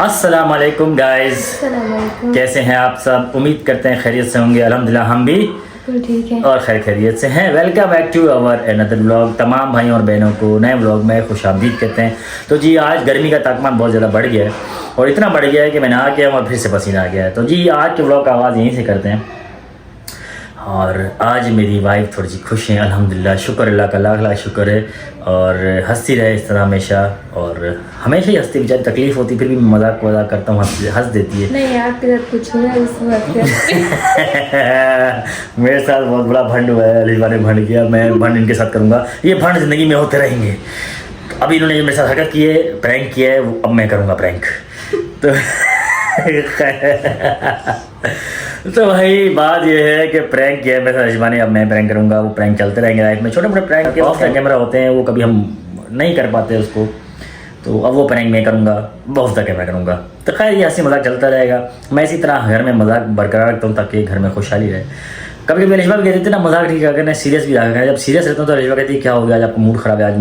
अस्सलाम वालेकुम गाइस, कैसे हैं आप सब? उम्मीद करते हैं खैरियत से होंगे। अल्हम्दुलिल्लाह हम भी ठीक है और खैरियत से हैं। Welcome back to our another vlog. तमाम भाइयों और बहनों को नए व्लॉग में खुशामदीद कहते हैं। तो जी आज गर्मी का तापमान बहुत ज़्यादा बढ़ गया है और इतना बढ़ गया है कि मैं नहा के और फिर से पसीना आ गया है। तो जी आज के व्लॉग का आगाज़ यहीं से करते हैं। और आज मेरी वाइफ थोड़ी सी खुश हैं, अल्हम्दुलिल्लाह, शुक्र अल्लाह का, लाख लाख शुक्र है। और हंसती रहे इस तरह हमेशा, और हमेशा ही हंसती, बेचारी तकलीफ़ होती फिर भी मजाक करता हूँ, हंस देती है। नहीं आपके साथ कुछ हुआ है इस बात मेरे साथ बहुत बड़ा भंड हुआ है। अलीबा ने भंड किया, मैं भंड इनके साथ करूँगा। ये भंड ज़िंदगी में होते रहेंगे। अभी इन्होंने मेरे साथ हरकत की है, प्रैंक किया है, अब मैं करूँगा प्रैंक। तो भाई बात ये है कि प्रैंक किया है मेरे साथ अलिबा ने, अब मैं प्रैंक करूँगा। वो प्रैंक चलते रहेंगे लाइफ में, छोटे मोटे प्रैंक के ऑफ कैमरा होते हैं, वो कभी हम नहीं कर पाते उसको। तो अब वो प्रैंक मैं करूँगा, बहुत ज़्यादा कैमरा करूँगा। तो खैर ये हंसी मजाक चलता रहेगा। मैं इसी तरह घर में मजाक बरकरार रखता हूँ ताकि घर में खुशहाली रहे। कभी कभी अलिबा भी कहते थे ना मजाक ठीक है, सीरियस भी रखा है। जब सीरियस रहता हूँ तो अलिबा कहती है क्या हो गया, आज आपका मूड खराब है, आज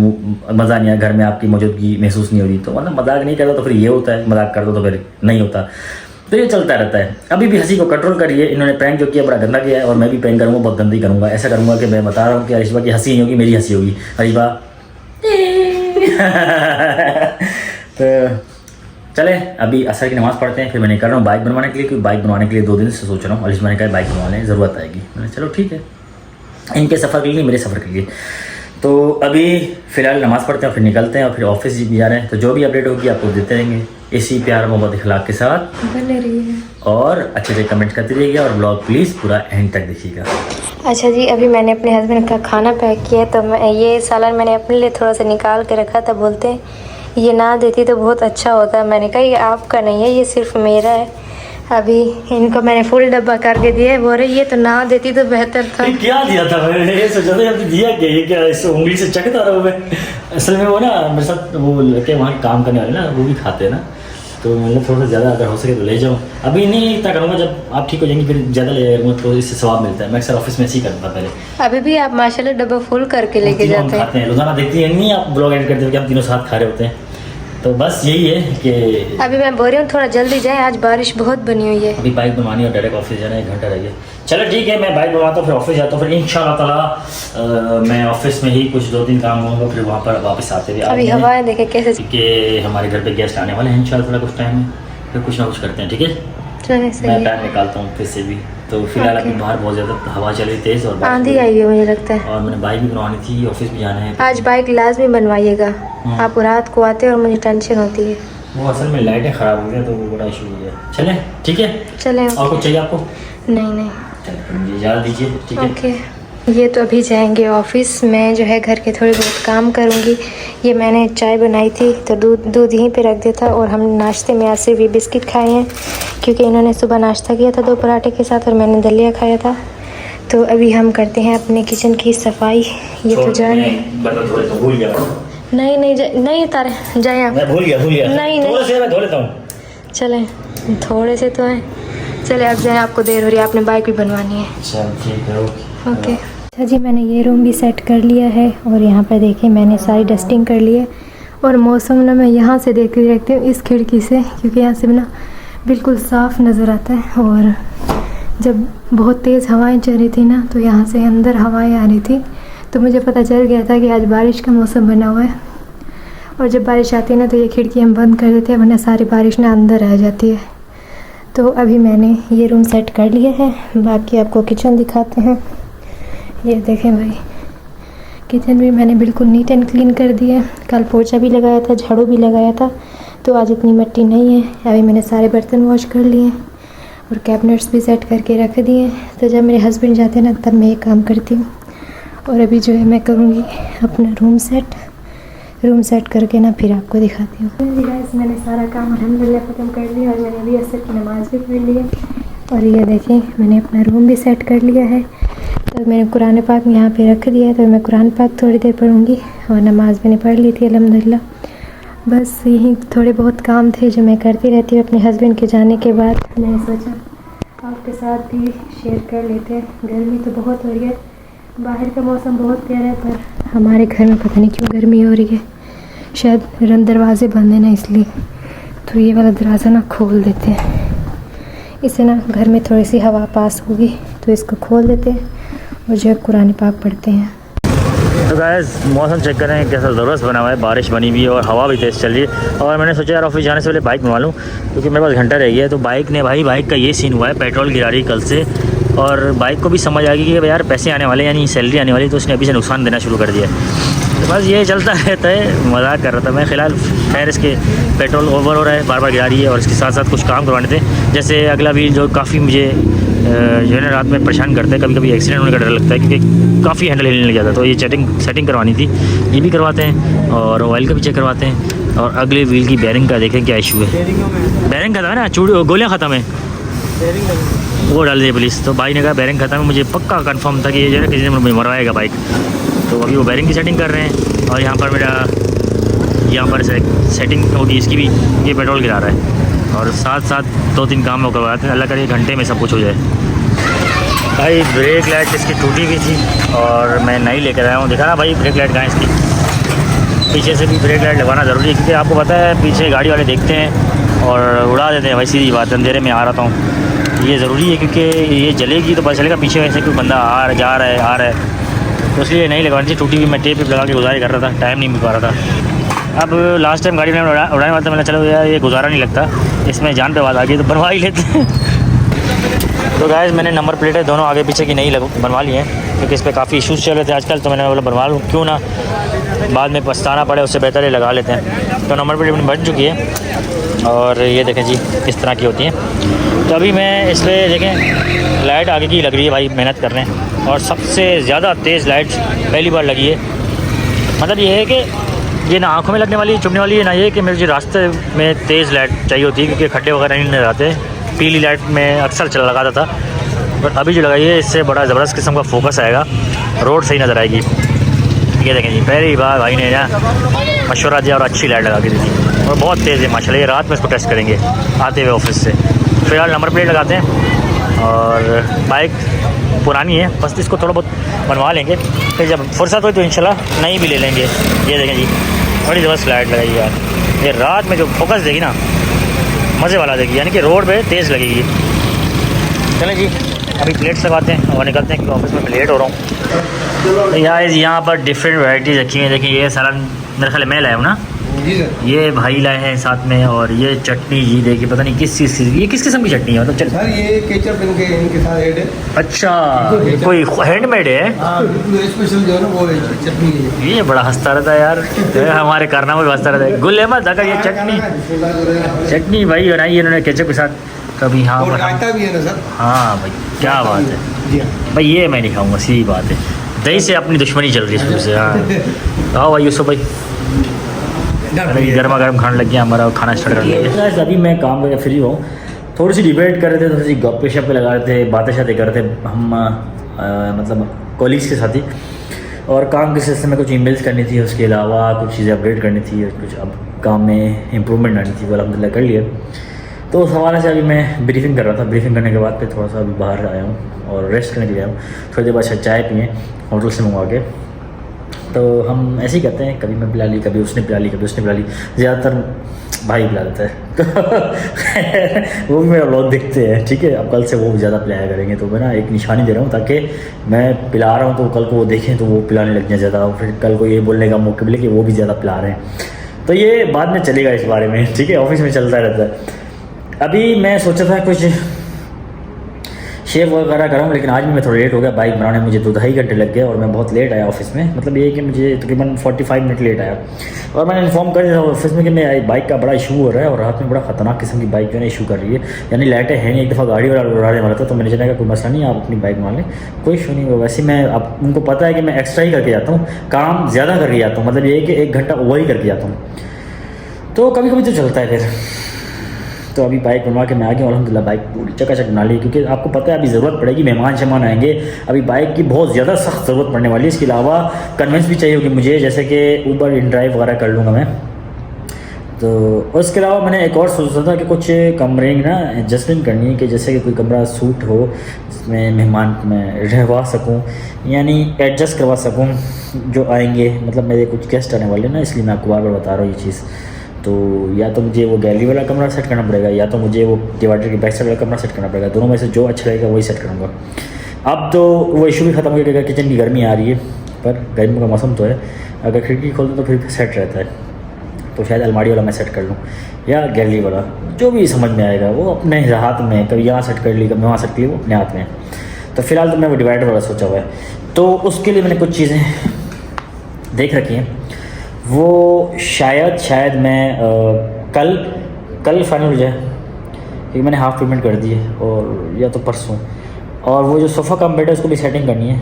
मज़ा नहीं आया, घर में आपकी मौजूदगी महसूस नहीं हो रही। तो मतलब मजाक नहीं करता तो फिर ये होता है, मजाक कर दो तो फिर नहीं होता। तो ये चलता रहता है। अभी भी हंसी को कंट्रोल करिए। इन्होंने प्रैंक जो किया बड़ा गंदा किया है और मैं भी प्रैंक करूँगा, बहुत गंदी करूँगा। ऐसा करूँगा कि मैं बता रहा हूँ कि अलिबा की हंसी नहीं होगी, मेरी हंसी होगी। अलिबा तो चले अभी असर की नमाज़ पढ़ते हैं, फिर मैंने कर रहा हूँ बाइक बनवाने के लिए, क्योंकि बाइक बनवाने के लिए 2 दिन से सोच रहा हूँ। अलिबा ने कहा बाइक बनवाने ज़रूरत आएगी। मैंने चलो ठीक है, इनके सफ़र के लिए मेरे सफ़र के लिए। तो अभी फ़िलहाल नमाज़ पढ़ते हैं, फिर निकलते हैं और फिर ऑफिस भी जा रहे हैं। तो जो भी अपडेट होगी आपको देते रहेंगे इसी प्यार मोहब्बत इखलाक के साथ बने रहिए और अच्छे से कमेंट करते रहिएगा और ब्लॉग प्लीज़ पूरा एंड तक देखिएगा। अच्छा जी, अभी मैंने अपने हस्बैंड का खाना पैक किया है। तो मैं ये सालन मैंने अपने लिए थोड़ा सा निकाल के रखा था। बोलते हैं ये ना देती तो बहुत अच्छा होता। मैंने कहा ये आपका नहीं है, ये सिर्फ मेरा है। अभी इनको मैंने फुल डब्बा करके दिया है। बोल रहे ये तो ना देती तो बेहतर था। क्या दिया था मैंने, ये सोचा था दिया क्या, ये क्या इस उंगली से चखता रहा हूँ मैं। असल में वो ना मेरे साथ वो लड़के वहाँ काम करने वाले ना, वो भी खाते हैं ना, तो मतलब थोड़ा सा ज़्यादा अगर हो सके तो ले जाऊँ। अभी नहीं इतना करूँगा, जब आप ठीक हो जाएंगे फिर ज़्यादा ले जाऊँगा तो इससे सवाब मिलता है। मैं अक्सर ऑफिस में ऐसे ही करता था पहले। अभी भी आप माशाल्लाह डब्बा फुल करके लेके जाते हैं। खाते हैं रोज़ाना, देखती हैं नहीं आप ब्लॉग एडिट करते हो कि हम तीनों साथ खा रहे होते हैं। तो बस यही है कि अभी मैं बोल रही हूँ थोड़ा जल्दी जाए, आज बारिश बहुत बनी हुई है। अभी बाइक बनवानी और डायरेक्ट ऑफिस जाना, 1 घंटा रह गया। चलो ठीक है, मैं बाइक बनवाता हूँ फिर ऑफिस जाता हूँ। फिर इंशाल्लाह ताला मैं ऑफिस में ही कुछ 2-3 काम होंगे, फिर वहाँ पर वापस आते हुए अभी हवाएं देखे कैसे कि हमारे घर पे गेस्ट आने वाले हैं इंशाल्लाह थोड़ा कुछ टाइम में, फिर कुछ ना कुछ करते हैं। ठीक है, मैं टाइम निकालता हूँ फिर से भी। तो फिलहाल अभी बाहर बहुत ज़्यादा हवा चल रही तेज़ और आंधी आई है मुझे लगता है। और मैंने बाइक भी बनवानी थी, ऑफिस भी जाना है। आज बाइक लाजमी बनवाइएगा, आप रात को आते हैं और मुझे टेंशन होती है। वो असल में लाइटें ख़राब हो गई तो वो बड़ा इशू हो गया। चलें ठीक है, चलें। और कुछ चाहिए आपको? नहीं चलें मुझे इजाज़त दीजिए। ठीक है, ओके। ये तो अभी जाएंगे ऑफिस। मैं जो है घर के थोड़े बहुत काम करूँगी। ये मैंने चाय बनाई थी तो दूध यहीं पे रख दिया था। और हम नाश्ते में आज सिर्फ ये बिस्किट खाए हैं, क्योंकि इन्होंने सुबह नाश्ता किया था 2 पराठे के साथ और मैंने दलिया खाया था। तो अभी हम करते हैं अपने किचन की सफाई। ये तो जाने नहीं तारे जाए आप। मैं भूल गया नहीं थोड़े से मैं धो लेता हूँ। चलें, थोड़े से तो हैं। चले अब जाए, आपको देर हो रही है, आपने बाइक भी बनवानी है। चल ठीक है, ओके। अच्छा जी, मैंने ये रूम भी सेट कर लिया है और यहाँ पर देखिए मैंने सारी डस्टिंग कर ली है। और मौसम ना मैं यहाँ से देखती रहती हूँ इस खिड़की से, क्योंकि यहाँ से ना बिल्कुल साफ़ नज़र आता है। और जब बहुत तेज़ हवाएं चल रही थी ना, तो यहाँ से अंदर हवाएं आ रही थी, तो मुझे पता चल गया था कि आज बारिश का मौसम बना हुआ है। और जब बारिश आती है ना तो ये खिड़की हम बंद कर देते हैं, वरना सारी बारिश ना अंदर आ जाती है। तो अभी मैंने ये रूम सेट कर लिया है। बाकी आपको किचन दिखाते हैं। ये देखें भाई, किचन भी मैंने बिल्कुल नीट एंड क्लीन कर दिया है। कल पोछा भी लगाया था, झाड़ू भी लगाया था, तो आज इतनी मिट्टी नहीं है। अभी मैंने सारे बर्तन वॉश कर लिए हैं और कैबिनेट्स भी सेट करके रख दिए हैं। तो जब मेरे हस्बैंड जाते हैं ना तब मैं ये काम करती हूँ। और अभी जो है मैं करूँगी अपना रूम सेट करके ना फिर आपको दिखाती हूँ। गाइस, मैंने सारा काम अल्हम्दुलिल्लाह ख़त्म कर लिया और मैंने अभी असर की नमाज़ भी पढ़ ली है। और ये देखें मैंने अपना रूम भी सेट कर लिया है। तो मैंने कुरान पाक यहाँ पे रख दिया है, तो मैं कुरान पाक थोड़ी देर पढ़ूँगी। और नमाज़ मैंने पढ़ ली थी अल्हम्दुलिल्लाह। बस यही थोड़े बहुत काम थे जो मैं करती रहती हूँ अपने हस्बैंड के जाने के बाद। मैंने सोचा आपके साथ भी शेयर कर लेते हैं। गर्मी तो बहुत हो रही है, बाहर का मौसम बहुत प्यारा है, पर हमारे घर में पता नहीं क्यों गर्मी हो रही है। शायद दरवाजे बंद है ना इसलिए। तो ये वाला दरवाज़ा ना खोल देते हैं, इससे ना घर में थोड़ी सी हवा पास होगी, तो इसको खोल देते हैं और जो है कुरान पाक पढ़ते हैं। तो गाइस मौसम चेक करें कैसा ज़बरदस्त बना हुआ है, बारिश बनी हुई है और हवा भी तेज़ चल रही है। और मैंने सोचा यार ऑफिस जाने से पहले बाइक बनवा लूँ, क्योंकि मेरे पास घंटा रह गया है। तो बाइक ने भाई, बाइक का ये सीन हुआ है, पेट्रोल गिरा रही कल से, और बाइक को भी समझ आ गई कि यार पैसे आने वाले, यानी सैलरी आने वाली, तो उसने अभी से नुकसान देना शुरू कर दिया है। तो बस ये चलता रहता है, मजाक कर रहा था मैं। फ़िलहाल खैर इसके पेट्रोल ओवर हो रहा है, बार बार गिरा रही है, और इसके साथ साथ कुछ काम करवाने थे, जैसे अगला व्हील जो काफ़ी मुझे जो है ना रात में परेशान करता है, कभी कभी एक्सीडेंट होने का डर लगता है, क्योंकि काफ़ी हैंडल हिलने लग जाता है। तो ये सेटिंग करवानी थी, ये भी करवाते हैं, और ऑयल का भी चेक करवाते हैं, और अगले व्हील की बेरिंग का देखें क्या इशू है। बेरिंग खत्म है ना, गोलियाँ ख़त्म है, वो डाल दिए पुलिस। तो भाई ने कहा बेरिंग खत्म है, मुझे पक्का कंफर्म था कि ये जो है किसी ने मुझे मरवाएगा बाइक। तो अभी वो बेरिंग की सेटिंग कर रहे हैं, और यहाँ पर मेरा सेटिंग होगी इसकी भी, ये पेट्रोल गिरा रहा है, और साथ साथ 2-3 काम वो करवाते हैं। अल्लाह करे घंटे में सब कुछ हो जाए। भाई ब्रेक लाइट इसकी टूटी हुई थी, और मैं नई लेकर आया हूँ। देखा ना भाई ब्रेक लाइट कहाँ इसकी, पीछे से भी ब्रेक लाइट लगवाना ज़रूरी है, क्योंकि आपको पता है पीछे गाड़ी वाले देखते हैं और उड़ा देते हैं। भाई सीधी बात, अंधेरे में आ रहा हूँ, ये ज़रूरी है, क्योंकि ये जलेगी तो पता चलेगा पीछे वैसे कोई बंदा आ रहा है, तो इसलिए नहीं लगवानी थी। टूटी हुई मैं टेप लगा के गुजारी कर रहा था, टाइम नहीं मिल पा रहा था। अब लास्ट टाइम गाड़ी में उड़ाने वाला था, मैंने चलो यार ये गुजारा नहीं लगता, इसमें जान पे बात आ गई तो बनवा ही लेते हैं। तो गाइस मैंने नंबर प्लेटें दोनों आगे पीछे की नहीं बनवा ली हैं, क्योंकि इस पर काफ़ी इशूज़ चल रहे थे आजकल, तो मैंने बोला बनवा लूँ, क्यों ना बाद में पछताना पड़े, उससे बेहतर है लगा लेते हैं। तो नंबर प्लेट बन चुकी है, और ये देखें जी किस तरह की होती हैं। तो अभी मैं इस पर देखें लाइट आगे की लग रही है, भाई मेहनत कर रहे हैं, और सबसे ज़्यादा तेज़ लाइट पहली बार लगी है। मतलब ये है कि ये ना आँखों में लगने वाली चुभने वाली है, ना ये कि मुझे रास्ते में तेज़ लाइट चाहिए होती है, क्योंकि खड्डे वगैरह नहीं नजर आते। पीली लाइट में अक्सर लगाता था, बट अभी जो लगाई है इससे बड़ा ज़बरदस्त किस्म का फोकस आएगा, रोड सही नज़र आएगी। ये देखें जी पहली बार भाई ने ना मशवरा दिया और अच्छी लाइट लगा के दी थी, और बहुत तेज़ है माशाल्लाह। ये रात में इसको टेस्ट करेंगे आते हुए ऑफिस से। फिलहाल नंबर प्लेट लगाते हैं, और बाइक पुरानी है, बस इसको थोड़ा बहुत बनवा लेंगे, फिर जब फुर्सत हो तो इंशाल्लाह नई भी ले लेंगे। ये देखें जी बड़ी ज़बरदस्त लाइट लगाई यार, ये रात में जो फोकस देगी ना मज़े वाला देगी, यानी कि रोड पे तेज़ लगेगी। चलें जी अभी प्लेट्स लगाते हैं और निकलते हैं, क्योंकि ऑफिस में लेट हो रहा हूँ। तो यहाँ पर डिफरेंट वैराइटीज़ रखी हुई हैं। देखिए ये सारा मेरे ख्याल मैं लाया हूँ ना, ये भाई लाए हैं साथ में, और ये चटनी जी देखिए पता नहीं किस चीज़ की, ये किस किस्म की चटनी है मतलब सर ये केचप इनके साथ ऐड है। अच्छा ये कोई हैंडमेड है, स्पेशल जो है ना वो चटनी है। ये बड़ा हंसता रहता है यार, हमारे कारनामे में हंसता रहता है। गुल अहमद अगर ये चटनी भाई बनाई है इन्होंने केचप के साथ कभी। हाँ और रायता भी है ना सर। हाँ भाई क्या बात है भाई, ये मैं नहीं खाऊंगा, सीधी बात है। दही से अपनी दुश्मनी चल रही है शुरू से। हाँ आओ भाई यूसुफ भाई, गर्मा गर्म खाने लग गया, हमारा खाना स्टार्ट कर लिया। अभी मैं काम करके फ्री हूँ, थोड़ी सी डिबेट कर रहे थे, थोड़ी सी गप्पे शप्पे लगा रहे थे, बातें शातें कर रहे थे हम मतलब कॉलीग्स के साथ ही, और काम के सिलसिले में कुछ ईमेल्स करनी थी, उसके अलावा कुछ चीज़ें अपडेट करनी थी, और कुछ अब काम में इम्प्रूवमेंट आनी थी, वो अल्हम्दुलिल्लाह कर लिया। तो उस हवाले से अभी मैं ब्रीफिंग कर रहा था, ब्रीफिंग करने के बाद फिर थोड़ा सा अभी बाहर आया हूँ और रेस्ट करने के लिए आया हूँ। थोड़ी देर बाद शायद चाय पिए होटल से मंगवा के। तो हम ऐसे ही करते हैं, कभी मैं पिला ली, कभी उसने पिला ली, कभी उसने पिला ली, ज़्यादातर भाई पिला देता है। तो वो भी मेरा व्लॉग देखते हैं, ठीक है। अब कल से वो भी ज़्यादा पिलाया करेंगे, तो मैं ना एक निशानी दे रहा हूँ, ताकि मैं पिला रहा हूँ तो कल को वो देखें तो वो पिलाने लग जाए ज़्यादा, फिर कल को ये बोलने का मौका मिले कि वो भी ज़्यादा पिला रहे हैं। तो ये बाद में चलेगा इस बारे में, ठीक है, ऑफिस में चलता रहता है। अभी मैं सोचा था कुछ शेव वगैरह कराऊँ, लेकिन आज भी मैं थोड़ा लेट हो गया। बाइक बनाने में मुझे 2-2.5 घंटे लग गए, और मैं बहुत लेट आया ऑफिस में। मतलब ये कि मुझे तकरीबन 45 मिनट लेट आया, और मैंने इन्फॉर्म कर दिया ऑफिस में कि मैं बाइक का बड़ा इशू हो रहा है, और रात में बड़ा ख़तरनाक किस्म की बाइक जो है इशू कर रही है, यानी लाइटें हैं नहीं। एक दफ़ा गाड़ी वाला उड़ाने वाला था, तो मैंने चला कोई मसला नहीं, आप अपनी बाइक मान लें, कोई इशू नहीं होगा। वैसे मैं अब उनको पता है कि मैं एक्स्ट्रा ही करके जाता हूँ, काम ज़्यादा करके जाता हूँ, मतलब ये है कि 1 घंटा ओवर ही करके जाता हूँ, तो कभी कभी तो चलता है फिर। तो अभी बाइक बनवा के मैं आ गया, अल्हम्दुलिल्लाह बाइक पूरी चकाचक बना ली, क्योंकि आपको पता है अभी ज़रूरत पड़ेगी, मेहमान आएंगे, अभी बाइक की बहुत ज़्यादा सख्त ज़रूरत पड़ने वाली है। इसके अलावा कन्वेंस भी चाहिए होगी मुझे, जैसे कि ऊबर इन ड्राइव वगैरह कर लूँगा मैं। तो उसके अलावा मैंने एक और सोचा था कि कुछ कमरे ना एडजस्टमेंट करनी है, कि जैसे कि कोई कमरा सूट हो जिसमें मेहमान मैं रहवा सकूँ, यानी एडजस्ट करवा सकूँ जो आएंगे। मतलब मेरे कुछ गेस्ट आने वाले ना, इसलिए मैं आपको बार बार बता रहा हूँ ये चीज़। तो या तो मुझे वो गैलरी वाला कमरा सेट करना पड़ेगा या तो मुझे वो डिवाइडर के बैक साइड वाला कमरा सेट करना पड़ेगा। दोनों में से जो अच्छा रहेगा वही सेट करूँगा। अब तो वो इशू भी ख़त्म हो गया, किचन की गर्मी आ रही है, पर गर्मी का मौसम तो है, अगर खिड़की खोल दूँ तो फिर सेट रहता है। तो शायद अलमारी वाला मैं सेट कर लूँ या गैलरी वाला, जो भी समझ में आएगा वो अपने हाथ में, कभी यहाँ सेट कर ली कभी वहाँ सेट कर ली, वो अपने हाथ में है। तो फिलहाल तो मैं वो डिवाइडर वाला सोचा हुआ है। तो उसके लिए मैंने कुछ चीज़ें देख रखी हैं, वो शायद मैं कल फाइनल हो जाए, क्योंकि मैंने हाफ़ पेमेंट कर दी है, और या तो परसों। और वो जो सोफ़ा कम बेड है उसको भी सेटिंग करनी है,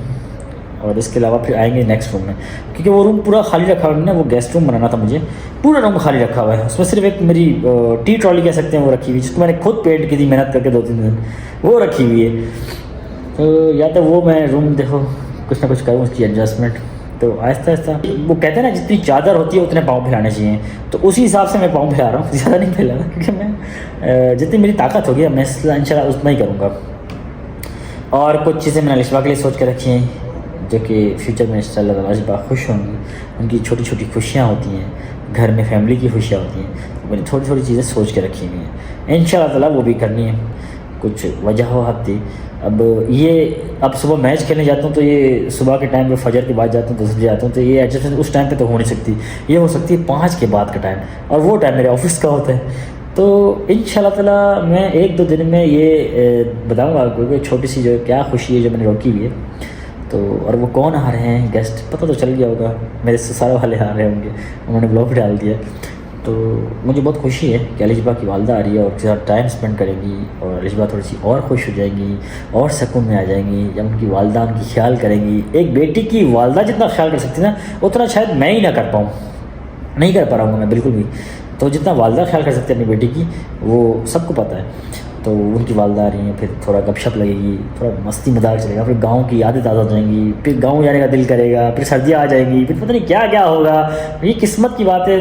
और इसके अलावा फिर आएंगे नेक्स्ट रूम में, क्योंकि वो रूम पूरा खाली रखा हुआ है ना, वो गेस्ट रूम बनाना था मुझे, पूरा रूम खाली रखा हुआ है। उसमें सिर्फ एक मेरी टी ट्रॉली कह सकते हैं वो रखी हुई, जिसको मैंने खुद पेंट की थी मेहनत करके 2-3 दिन, वो रखी हुई है। तो या तो वो मैं रूम देखो कुछ ना कुछ करूँ उसकी एडजस्टमेंट। तो आहिस्ता आहिस्ता, वो कहते हैं ना जितनी चादर होती है उतने पाँव फैलाने चाहिए, तो उसी हिसाब से मैं पाँव फैला रहा हूँ, ज़्यादा नहीं फैला रहा, क्योंकि मैं जितनी मेरी ताकत होगी मैं इंशाल्लाह उतना ही करूँगा। और कुछ चीज़ें मैंने लिशबा के लिए सोच के रखी हैं, जो कि फ्यूचर में इंशाल्लाह लिशबा खुश होंगी। उनकी छोटी छोटी खुशियाँ होती हैं, घर में फैमिली की खुशियाँ होती हैं, तो मैंने थोड़ी थोड़ी चीज़ें सोच के रखी हुई हैं, इंशाल्लाह ताला वो भी करनी है। कुछ वजह होती, अब सुबह मैच खेलने जाता हूँ तो ये सुबह के टाइम पे फजर के बाद जाता हूँ, 10 बजे आता हूँ, तो ये एडजस्टमेंट उस टाइम पे तो हो नहीं सकती, ये हो सकती है 5 के बाद का टाइम, और वो टाइम मेरे ऑफिस का होता है। तो इंशाल्लाह ताला मैं 1-2 दिन में ये बताऊँगा आपको छोटी सी जो क्या खुशी है जो मैंने रोकी हुई है। तो और वो कौन आ रहे हैं गेस्ट पता तो चल गया होगा, मेरे ससुराल वाले आ रहे होंगे, उन्होंने ब्लॉग डाल दिया। तो मुझे बहुत खुशी है कि अलिशबा की वालदा आ रही है और उसके साथ टाइम स्पेंड करेंगी, और अलिशबा थोड़ी सी और खुश हो जाएंगी और सुकून में आ जाएंगी जब उनकी वालदा उनकी ख्याल करेंगी। एक बेटी की वालदा जितना ख्याल कर सकती है ना, उतना शायद मैं ही ना कर पाऊँ, नहीं कर पा रहा हूँ मैं बिल्कुल भी। तो जितना वालदा ख्याल कर सकते हैं अपनी बेटी की, वो सबको पता है। तो उनकी वालदा आ रही हैं, फिर थोड़ा गपशप लगेगी, थोड़ा मस्ती मजाक चलेगा, फिर गांव की यादें ताज़ा हो जाएंगी, फिर गांव जाने का दिल करेगा, फिर सर्दियाँ आ जाएंगी, फिर पता नहीं क्या क्या होगा। ये किस्मत की बात है,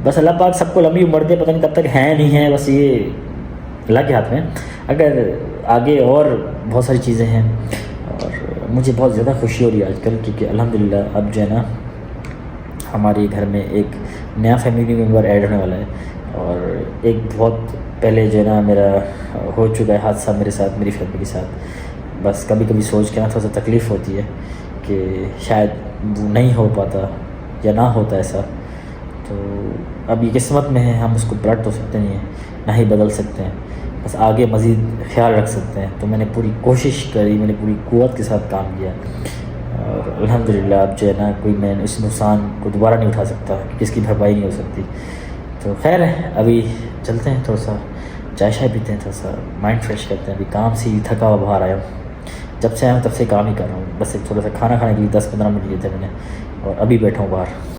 बस अल्लाह पाक सबको लंबी उम्र दे, पता नहीं कब तक है नहीं है, बस ये अल्लाह के हाथ में। अगर आगे और बहुत सारी चीज़ें हैं, और मुझे बहुत ज़्यादा खुशी हो रही है आजकल, क्योंकि अल्हम्दुलिल्लाह अब जो है ना हमारे घर में एक नया फैमिली मेम्बर ऐड होने वाला है। और एक बहुत पहले जो है ना मेरा हो चुका है हादसा मेरे साथ, मेरी फैमिली के साथ। बस कभी कभी सोच के ना थोड़ा सा तकलीफ़ होती है कि शायद वो नहीं हो पाता या ना होता ऐसा। तो अब ये किस्मत में है, हम उसको पलट तो सकते नहीं हैं, ना ही बदल सकते हैं, बस आगे मज़ीद ख्याल रख सकते हैं। तो मैंने पूरी कोशिश करी, मैंने पूरी क़ुव्वत के साथ काम किया, और अल्हम्दुलिल्लाह अब जो है ना कोई मैं इस नुकसान को दोबारा नहीं उठा सकता, किसकी भरपाई नहीं हो सकती। तो खैर है, अभी चलते हैं, थोड़ा सा चाय शाय पीते हैं, थोड़ा सा माइंड फ्रेश करते हैं। अभी काम से ही थका हुआ बाहर आया हूँ, जब से आया हूँ तब से काम ही कर रहा हूँ। बस एक थोड़ा सा खाना खाने के लिए 10-15 मिनट लिए थे मैंने, और अभी बैठा हूँ बाहर।